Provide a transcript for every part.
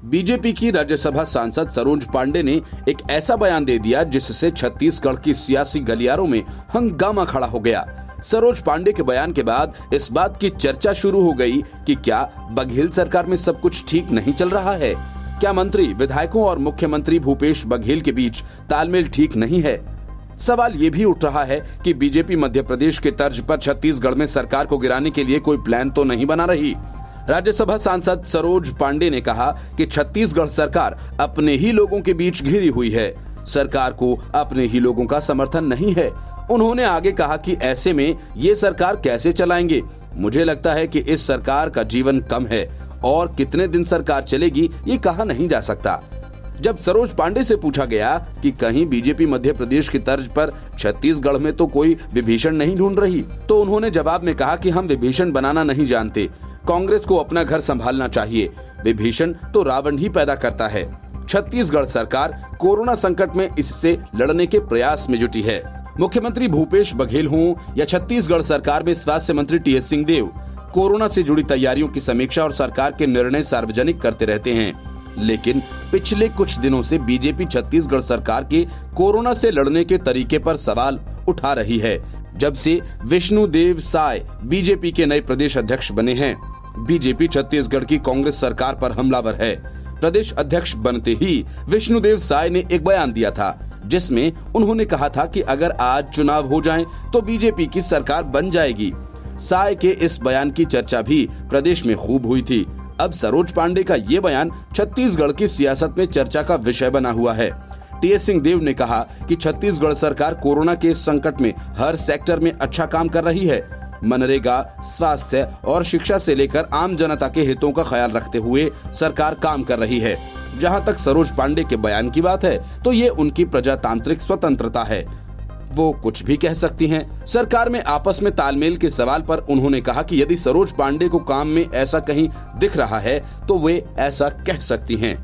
BJP की राज्यसभा सांसद सरोज पांडे ने एक ऐसा बयान दे दिया जिससे छत्तीसगढ़ की सियासी गलियारों में हंगामा खड़ा हो गया। सरोज पांडे के बयान के बाद इस बात की चर्चा शुरू हो गई कि क्या बघेल सरकार में सब कुछ ठीक नहीं चल रहा है? क्या मंत्री, विधायकों और मुख्यमंत्री भूपेश बघेल के बीच तालमेल ठीक नहीं है? सवाल ये भी उठ रहा है कि बीजेपी मध्य प्रदेश के तर्ज पर छत्तीसगढ़ में सरकार को गिराने के लिए कोई प्लान तो नहीं बना रही। राज्यसभा सांसद सरोज पांडे ने कहा कि छत्तीसगढ़ सरकार अपने ही लोगों के बीच घिरी हुई है, सरकार को अपने ही लोगों का समर्थन नहीं है। उन्होंने आगे कहा कि ऐसे में ये सरकार कैसे चलाएंगे? मुझे लगता है कि इस सरकार का जीवन कम है और कितने दिन सरकार चलेगी ये कहा नहीं जा सकता। जब सरोज पांडे से पूछा गया कि कहीं बीजेपी मध्य प्रदेश की तर्ज पर छत्तीसगढ़ में तो कोई विभीषण नहीं ढूंढ रही, तो उन्होंने जवाब में कहा कि हम विभीषण बनाना नहीं जानते, कांग्रेस को अपना घर संभालना चाहिए, विभीषण तो रावण ही पैदा करता है। छत्तीसगढ़ सरकार कोरोना संकट में इससे लड़ने के प्रयास में जुटी है। मुख्यमंत्री भूपेश बघेल हों या छत्तीसगढ़ सरकार में स्वास्थ्य मंत्री टी.एस. सिंहदेव, कोरोना से जुड़ी तैयारियों की समीक्षा और सरकार के निर्णय सार्वजनिक करते रहते हैं, लेकिन पिछले कुछ दिनों से बीजेपी छत्तीसगढ़ सरकार के कोरोना से लड़ने के तरीके पर सवाल उठा रही है। जब से विष्णुदेव साय बीजेपी के नए प्रदेश अध्यक्ष बने हैं, बीजेपी छत्तीसगढ़ की कांग्रेस सरकार पर हमलावर है। प्रदेश अध्यक्ष बनते ही विष्णुदेव साय ने एक बयान दिया था जिसमें उन्होंने कहा था कि अगर आज चुनाव हो जाएं तो बीजेपी की सरकार बन जाएगी। साय के इस बयान की चर्चा भी प्रदेश में खूब हुई थी। अब सरोज पांडे का ये बयान छत्तीसगढ़ की सियासत में चर्चा का विषय बना हुआ है। टी.एस. सिंहदेव ने कहा कि छत्तीसगढ़ सरकार कोरोना के संकट में हर सेक्टर में अच्छा काम कर रही है। मनरेगा, स्वास्थ्य और शिक्षा से लेकर आम जनता के हितों का ख्याल रखते हुए सरकार काम कर रही है। जहां तक सरोज पांडे के बयान की बात है तो ये उनकी प्रजातांत्रिक स्वतंत्रता है, वो कुछ भी कह सकती हैं। सरकार में आपस में तालमेल के सवाल पर उन्होंने कहा कि यदि सरोज पांडे को काम में ऐसा कहीं दिख रहा है तो वे ऐसा कह सकती हैं।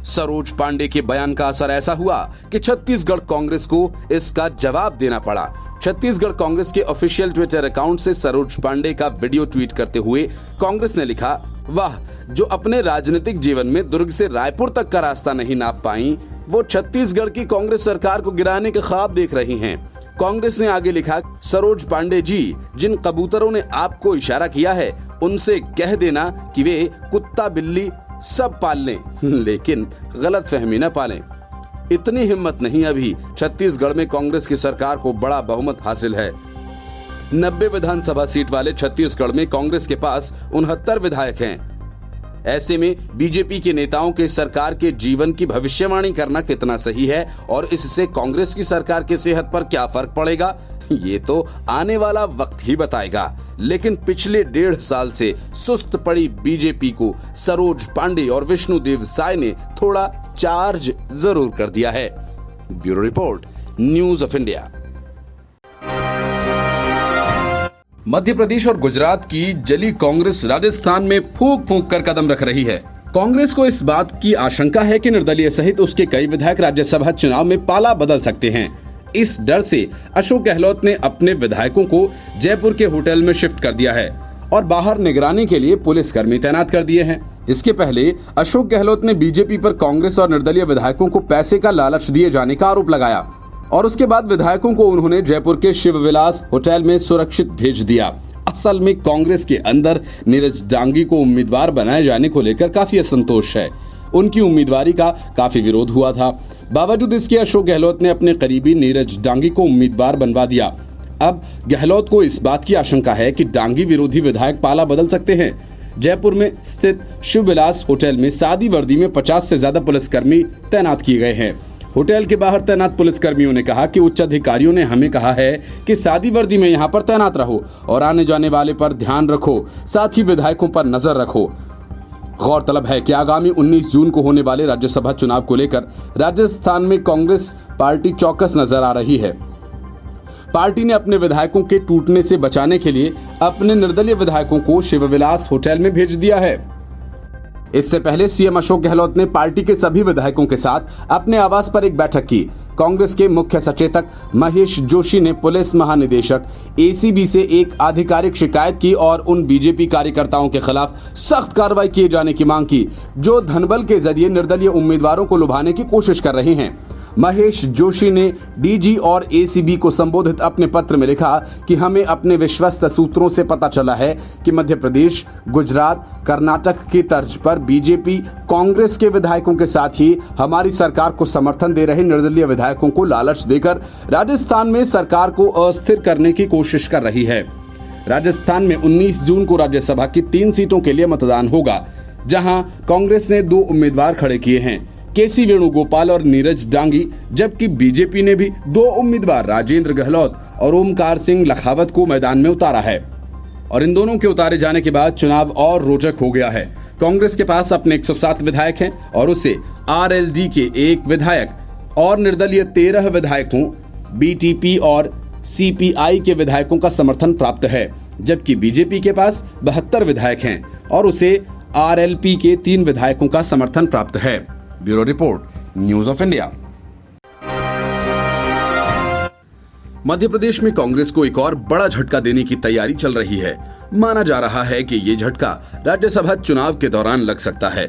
सरोज पांडे के बयान का असर ऐसा हुआ कि छत्तीसगढ़ कांग्रेस को इसका जवाब देना पड़ा। छत्तीसगढ़ कांग्रेस के ऑफिशियल ट्विटर अकाउंट से सरोज पांडे का वीडियो ट्वीट करते हुए कांग्रेस ने लिखा, वाह, जो अपने राजनीतिक जीवन में दुर्ग से रायपुर तक का रास्ता नहीं नाप पाई, वो छत्तीसगढ़ की कांग्रेस सरकार को गिराने के ख्वाब देख रही हैं। कांग्रेस ने आगे लिखा, सरोज पांडे जी, जिन कबूतरों ने आपको इशारा किया है उनसे कह देना कि वे कुत्ता बिल्ली सब पाल लें, लेकिन गलतफहमी न पालें। इतनी हिम्मत नहीं, अभी छत्तीसगढ़ में कांग्रेस की सरकार को बड़ा बहुमत हासिल है। 90 विधानसभा सीट वाले छत्तीसगढ़ में कांग्रेस के पास 69 विधायक हैं। ऐसे में बीजेपी के नेताओं के सरकार के जीवन की भविष्यवाणी करना कितना सही है और इससे कांग्रेस की सरकार की सेहत पर क्या फर्क पड़ेगा, ये तो आने वाला वक्त ही बताएगा। लेकिन पिछले 1.5 साल से सुस्त पड़ी बीजेपी को सरोज पांडे और विष्णुदेव साय ने थोड़ा चार्ज जरूर कर दिया है। Bureau report, news of India. Madhya Pradesh और गुजरात की जली कांग्रेस राजस्थान में फूंक फूंक कर कदम रख रही है। कांग्रेस को इस बात की आशंका है कि निर्दलीय सहित उसके कई विधायक राज्यसभा चुनाव में पाला बदल सकते हैं। इस डर से अशोक गहलोत ने अपने विधायकों को जयपुर के होटल में शिफ्ट कर दिया है और बाहर निगरानी के लिए पुलिस कर्मी तैनात कर दिए हैं। इसके पहले अशोक गहलोत ने बीजेपी पर कांग्रेस और निर्दलीय विधायकों को पैसे का लालच दिए जाने का आरोप लगाया और उसके बाद विधायकों को उन्होंने जयपुर के शिवविलास होटल में सुरक्षित भेज दिया। असल में कांग्रेस के अंदर नीरज डांगी को उम्मीदवार बनाए जाने को लेकर काफी असंतोष है। उनकी उम्मीदवारी का काफी विरोध हुआ था। बावजूद इसके अशोक गहलोत ने अपने करीबी नीरज डांगी को उम्मीदवार बनवा दिया। अब गहलोत को इस बात की आशंका है कि डांगी विरोधी विधायक पाला बदल सकते हैं। जयपुर में स्थित शिवविलास होटल में सादी वर्दी में 50 से ज्यादा पुलिसकर्मी तैनात किए गए हैं। होटल के बाहर तैनात पुलिसकर्मियों ने कहा कि उच्च अधिकारियों ने हमें कहा है कि सादी वर्दी में यहाँ पर तैनात रहो और आने जाने वाले पर ध्यान रखो, साथ ही विधायकों पर नजर रखो। गौरतलब है कि आगामी 19 जून को होने वाले राज्यसभा चुनाव को लेकर राजस्थान में कांग्रेस पार्टी चौकस नजर आ रही है। पार्टी ने अपने विधायकों के टूटने से बचाने के लिए अपने निर्दलीय विधायकों को शिवविलास होटल में भेज दिया है। इससे पहले सीएम अशोक गहलोत ने पार्टी के सभी विधायकों के साथ अपने आवास पर एक बैठक की। कांग्रेस के मुख्य सचेतक महेश जोशी ने पुलिस महानिदेशक एसीबी से एक आधिकारिक शिकायत की और उन बीजेपी कार्यकर्ताओं के खिलाफ सख्त कार्रवाई किए जाने की मांग की जो धनबल के जरिए निर्दलीय उम्मीदवारों को लुभाने की कोशिश कर रहे हैं। महेश जोशी ने डीजी और एसीबी को संबोधित अपने पत्र में लिखा कि हमें अपने विश्वस्त सूत्रों से पता चला है कि मध्य प्रदेश, गुजरात, कर्नाटक की तर्ज पर बीजेपी कांग्रेस के विधायकों के साथ ही हमारी सरकार को समर्थन दे रहे निर्दलीय विधायकों को लालच देकर राजस्थान में सरकार को अस्थिर करने की कोशिश कर रही है। राजस्थान में 19 जून को राज्यसभा की 3 सीटों के लिए मतदान होगा, जहां कांग्रेस ने 2 उम्मीदवार खड़े किए हैं, केसी वेणुगोपाल और नीरज डांगी, जबकि बीजेपी ने भी 2 उम्मीदवार राजेंद्र गहलोत और ओमकार सिंह लखावत को मैदान में उतारा है। और इन दोनों के उतारे जाने के बाद चुनाव और रोचक हो गया है। कांग्रेस के पास अपने 107 विधायक हैं और उसे आरएलडी के 1 विधायक और निर्दलीय 13 विधायकों, बीटीपी और सीपीआई के विधायकों का समर्थन प्राप्त है, जबकि बीजेपी के पास 72 विधायक हैं और उसे आरएलपी के 3 विधायकों का समर्थन प्राप्त है। Bureau report, news of India. Madhya Pradesh में कांग्रेस को एक और बड़ा झटका देने की तैयारी चल रही है। माना जा रहा है कि ये झटका राज्यसभा चुनाव के दौरान लग सकता है।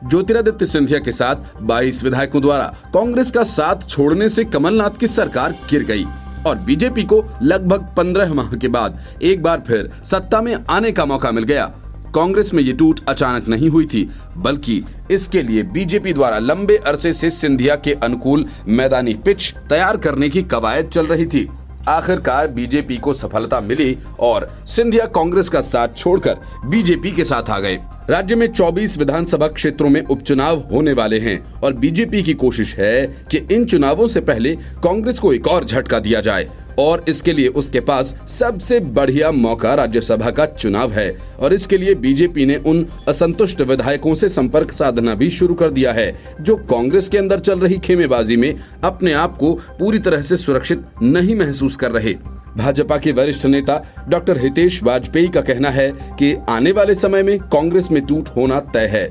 ज्योतिरादित्य सिंधिया के साथ 22 विधायकों द्वारा कांग्रेस का साथ छोड़ने से कमलनाथ की सरकार गिर गई और बीजेपी को लगभग 15 माह के बाद एक बार फिर सत्ता में आने का मौका मिल गया। कांग्रेस में ये टूट अचानक नहीं हुई थी, बल्कि इसके लिए बीजेपी द्वारा लंबे अरसे से सिंधिया के अनुकूल मैदानी पिच तैयार करने की कवायद चल रही थी। आखिरकार बीजेपी को सफलता मिली और सिंधिया कांग्रेस का साथ छोड़कर बीजेपी के साथ आ गए। राज्य में 24 विधानसभा क्षेत्रों में उपचुनाव होने वाले हैं और बीजेपी की कोशिश है कि इन चुनावों से पहले कांग्रेस को एक और झटका दिया जाए और इसके लिए उसके पास सबसे बढ़िया मौका राज्यसभा का चुनाव है। और इसके लिए बीजेपी ने उन असंतुष्ट विधायकों से संपर्क साधना भी शुरू कर दिया है जो कांग्रेस के अंदर चल रही खेमेबाजी में अपने आप को पूरी तरह से सुरक्षित नहीं महसूस कर रहे। भाजपा के वरिष्ठ नेता डॉक्टर हितेश वाजपेयी का कहना है कि आने वाले समय में कांग्रेस में टूट होना तय है,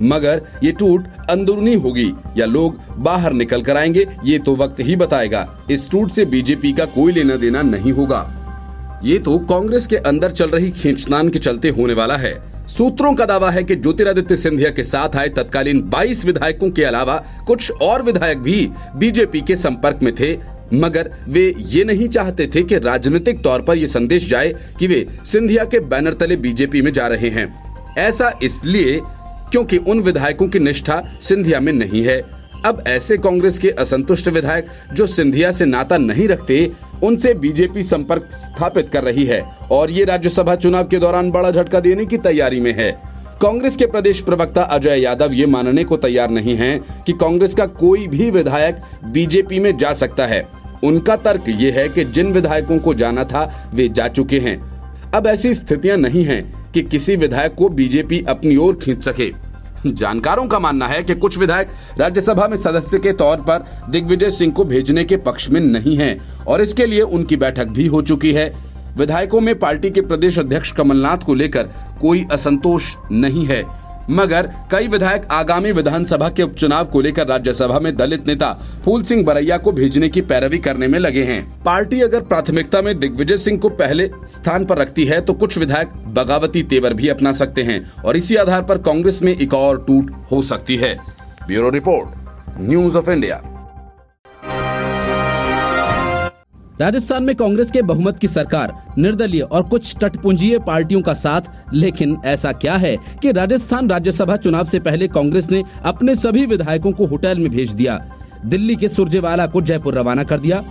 मगर ये टूट अंदरूनी होगी या लोग बाहर निकल कर आएंगे, ये तो वक्त ही बताएगा। इस टूट से बीजेपी का कोई लेना देना नहीं होगा। ये तो कांग्रेस के अंदर चल रही खींचतान के चलते होने वाला है। सूत्रों का दावा है कि ज्योतिरादित्य सिंधिया के साथ आए तत्कालीन 22 विधायकों के अलावा कुछ और विधायक भी बीजेपी के संपर्क में थे, मगर वे ये नहीं चाहते थे कि राजनीतिक तौर पर यह संदेश जाए कि वे सिंधिया के बैनर तले बीजेपी में जा रहे हैं। ऐसा इसलिए क्योंकि उन विधायकों की निष्ठा सिंधिया में नहीं है। अब ऐसे कांग्रेस के असंतुष्ट विधायक जो सिंधिया से नाता नहीं रखते, उनसे बीजेपी संपर्क स्थापित कर रही है और ये राज्यसभा चुनाव के दौरान बड़ा झटका देने की तैयारी में है। कांग्रेस के प्रदेश प्रवक्ता अजय यादव ये मानने को तैयार नहीं हैं कि कांग्रेस का कोई भी विधायक बीजेपी में जा सकता है। उनका तर्क ये है कि जिन विधायकों को जाना था वे जा चुके हैं। अब ऐसी स्थितियां नहीं हैं कि किसी विधायक को बीजेपी अपनी ओर खींच सके। जानकारों का मानना है कि कुछ विधायक राज्यसभा में सदस्य के तौर पर दिग्विजय सिंह को भेजने के पक्ष में नहीं हैं और इसके लिए उनकी बैठक भी हो चुकी है। विधायकों में पार्टी के प्रदेश अध्यक्ष कमलनाथ को लेकर कोई असंतोष नहीं है, मगर कई विधायक आगामी विधानसभा के उपचुनाव को लेकर राज्यसभा में दलित नेता फूल सिंह बरैया को भेजने की पैरवी करने में लगे हैं। पार्टी अगर प्राथमिकता में दिग्विजय सिंह को पहले स्थान पर रखती है तो कुछ विधायक बगावती तेवर भी अपना सकते हैं और इसी आधार पर कांग्रेस में एक और टूट हो सकती है। Bureau report, news of India. Rajasthan में कांग्रेस के बहुमत की सरकार, निर्दलीय और कुछ तटपुंजीय पार्टियों का साथ, लेकिन ऐसा क्या है कि राजस्थान राज्यसभा चुनाव से पहले कांग्रेस ने अपने सभी विधायकों को होटल में भेज दिया, दिल्ली के सुरजेवाला को जयपुर रवाना कर दिया,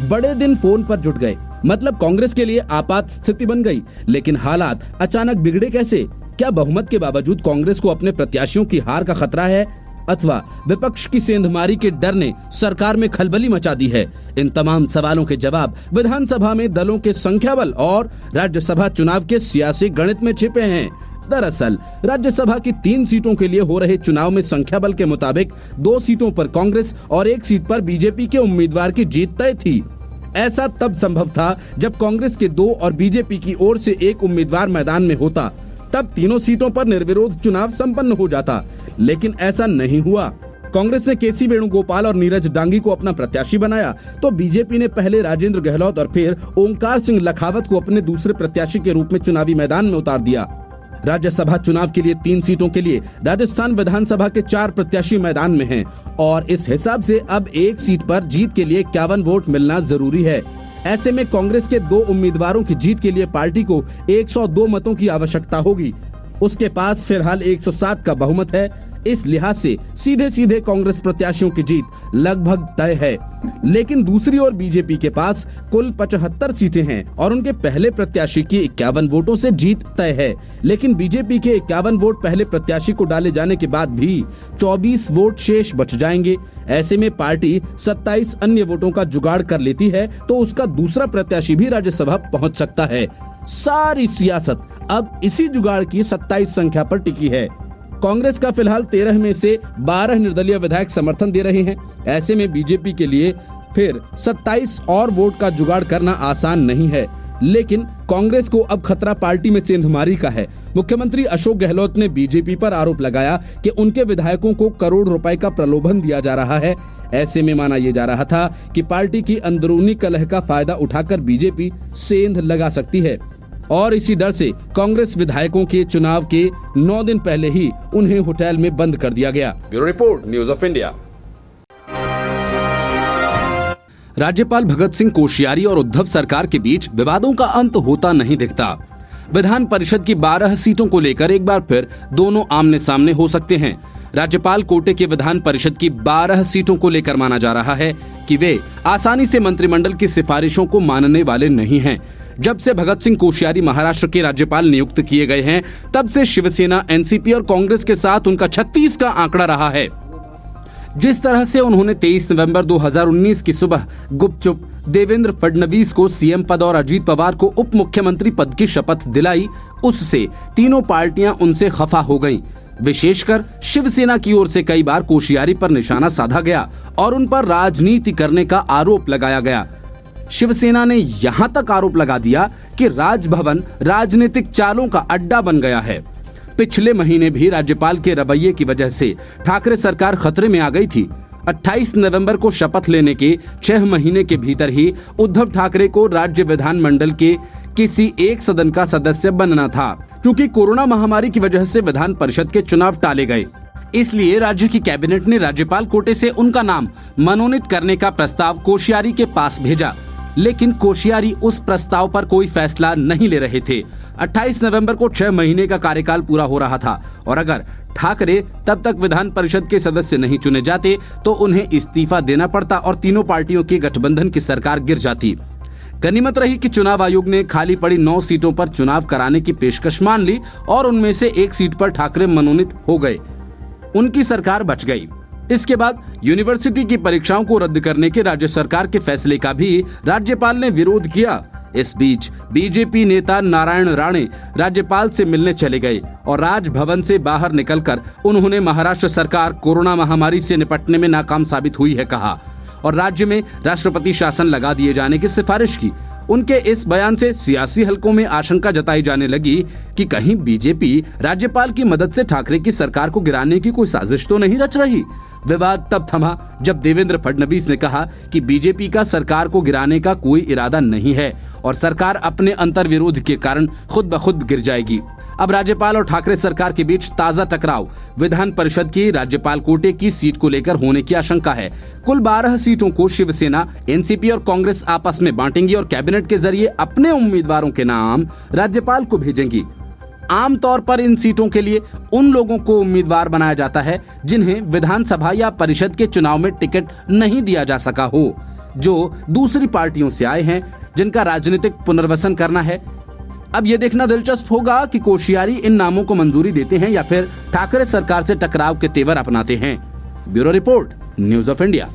बड़े दिन फोन पर जुट गए। मतलब कांग्रेस के लिए आपात स्थिति बन गई। लेकिन हालात अचानक बिगड़े कैसे? क्या बहुमत के बावजूद कांग्रेस को अपने प्रत्याशियों की हार का खतरा है अथवा विपक्ष की सेंधमारी के डर ने सरकार में खलबली मचा दी है? इन तमाम सवालों के जवाब विधानसभा में दलों के संख्याबल और राज्यसभा चुनाव के सियासी गणित में छिपे हैं। दरअसल राज्यसभा की 3 सीटों के लिए हो रहे चुनाव में संख्याबल के मुताबिक 2 सीटों पर कांग्रेस और 1 सीट पर बीजेपी के उम्मीदवार की जीत तय थी। ऐसा तब संभव था जब कांग्रेस के 2 और बीजेपी की ओर से 1 उम्मीदवार मैदान में होता, तब तीनों सीटों पर निर्विरोध चुनाव संपन्न हो जाता। लेकिन ऐसा नहीं हुआ। कांग्रेस ने केसी वेणुगोपाल और नीरज डांगी को अपना प्रत्याशी बनाया तो बीजेपी ने पहले राजेंद्र गहलोत और फिर ओंकार सिंह लखावत को अपने दूसरे प्रत्याशी के रूप में चुनावी मैदान में उतार दिया। राज्यसभा चुनाव के लिए 3 सीटों के लिए राजस्थान विधानसभा के 4 प्रत्याशी मैदान में हैं और इस हिसाब से अब एक सीट पर जीत के लिए 51 वोट मिलना जरूरी है। ऐसे में कांग्रेस के 2 उम्मीदवारों की जीत के लिए पार्टी को 102 मतों की आवश्यकता होगी। उसके पास फिलहाल 107 का बहुमत है। इस लिहाज से सीधे सीधे कांग्रेस प्रत्याशियों की जीत लगभग तय है। लेकिन दूसरी ओर बीजेपी के पास कुल 75 सीटें हैं और उनके पहले प्रत्याशी की 51 वोटों से जीत तय है। लेकिन बीजेपी के 51 वोट पहले प्रत्याशी को डाले जाने के बाद भी 24 वोट शेष बच जाएंगे। ऐसे में पार्टी 27 अन्य वोटों का जुगाड़ कर लेती है तो उसका दूसरा प्रत्याशी भी राज्यसभा पहुंच सकता है। सारी सियासत अब इसी जुगाड़ की 27 संख्या पर टिकी है। कांग्रेस का फिलहाल 13 में से 12 निर्दलीय विधायक समर्थन दे रहे हैं। ऐसे में बीजेपी के लिए फिर 27 और वोट का जुगाड़ करना आसान नहीं है। लेकिन कांग्रेस को अब खतरा पार्टी में सेंधमारी का है। मुख्यमंत्री अशोक गहलोत ने बीजेपी पर आरोप लगाया कि उनके विधायकों को करोड़ रुपए का प्रलोभन दिया जा रहा है। ऐसे में माना यह जा रहा था कि पार्टी की अंदरूनी कलह का फायदा उठाकर बीजेपी सेंध लगा सकती है और इसी डर से कांग्रेस विधायकों के चुनाव के 9 दिन पहले ही उन्हें होटल में बंद कर दिया गया। Bureau report, news of India. राज्यपाल भगत सिंह कोश्यारी और उद्धव सरकार के बीच विवादों का अंत होता नहीं दिखता। विधान परिषद की 12 सीटों को लेकर एक बार फिर दोनों आमने सामने हो सकते हैं। राज्यपाल कोटे के विधान परिषद की 12 सीटों को लेकर माना जा रहा है कि वे आसानी से मंत्रिमंडल की सिफारिशों को मानने वाले नहीं हैं। जब से भगत सिंह कोश्यारी महाराष्ट्र के राज्यपाल नियुक्त किए गए हैं तब से शिवसेना, एनसीपी और कांग्रेस के साथ उनका 36 का आंकड़ा रहा है। जिस तरह से उन्होंने 23 नवंबर 2019 की सुबह गुपचुप देवेंद्र फडणवीस को सीएम पद और अजीत पवार को उप मुख्यमंत्री पद की शपथ दिलाई, उससे तीनों पार्टियां उनसे खफा हो गईं। विशेषकर शिवसेना की ओर से कई बार कोश्यारी पर निशाना साधा गया और उन पर राजनीति करने का आरोप लगाया गया। शिवसेना ने यहां तक आरोप लगा दिया कि राजभवन राजनीतिक चालों का अड्डा बन गया है। पिछले महीने भी राज्यपाल के रवैये की वजह से ठाकरे सरकार खतरे में आ गई थी। 28 नवंबर को शपथ लेने के 6 महीने के भीतर ही उद्धव ठाकरे को राज्य विधानमंडल के किसी एक सदन का सदस्य बनना था। क्योंकि कोरोना महामारी की वजह से विधान परिषद के चुनाव टाले गए, इसलिए राज्य की कैबिनेट ने राज्यपाल कोटे से उनका नाम मनोनीत करने का प्रस्ताव कोश्यारी के पास भेजा। लेकिन कोश्यारी उस प्रस्ताव पर कोई फैसला नहीं ले रहे थे। 28 नवंबर को 6 महीने का कार्यकाल पूरा हो रहा था और अगर ठाकरे तब तक विधान परिषद के सदस्य नहीं चुने जाते तो उन्हें इस्तीफा देना पड़ता और तीनों पार्टियों के गठबंधन की सरकार गिर जाती। गनीमत रही कि चुनाव आयोग ने खाली पड़ी 9 सीटों पर चुनाव कराने की पेशकश मान ली और उनमें से एक सीट पर ठाकरे मनोनीत हो गए। उनकी सरकार बच गई। इसके बाद यूनिवर्सिटी की परीक्षाओं को रद्द करने के राज्य सरकार के फैसले का भी राज्यपाल ने विरोध किया। इस बीच बीजेपी नेता नारायण राणे राज्यपाल से मिलने चले गए और राजभवन से बाहर निकलकर उन्होंने महाराष्ट्र सरकार कोरोना महामारी से निपटने में नाकाम साबित हुई है कहा और राज्य में राष्ट्रपति शासन लगा दिए जाने की सिफारिश की। उनके इस बयान से सियासी हलकों में आशंका जताई जाने लगी कि कहीं बीजेपी राज्यपाल की मदद से ठाकरे की सरकार को गिराने की कोई साजिश तो नहीं रच रही। विवाद तब थमा जब देवेंद्र फडणवीस ने कहा कि बीजेपी का सरकार को गिराने का कोई इरादा नहीं है और सरकार अपने अंतर्विरोध के कारण खुद ब खुद गिर जाएगी। अब राज्यपाल और ठाकरे सरकार के बीच ताजा टकराव विधान परिषद की राज्यपाल कोटे की सीट को लेकर होने की आशंका है। कुल 12 सीटों को शिवसेना, एनसीपी और कांग्रेस आपस में बांटेंगी और कैबिनेट के जरिए अपने उम्मीदवारों के नाम राज्यपाल को भेजेंगी। आमतौर पर इन सीटों के लिए उन लोगों को उम्मीदवार बनाया जाता है जिन्हें विधानसभा या परिषद के चुनाव में टिकट नहीं दिया जा सका हो, जो दूसरी पार्टियों से आए हैं, जिनका राजनीतिक पुनर्वसन करना है। अब ये देखना दिलचस्प होगा कि कोश्यारी इन नामों को मंजूरी देते हैं या फिर ठाकरे सरकार से टकराव के तेवर अपनाते हैं। Bureau report, news of India.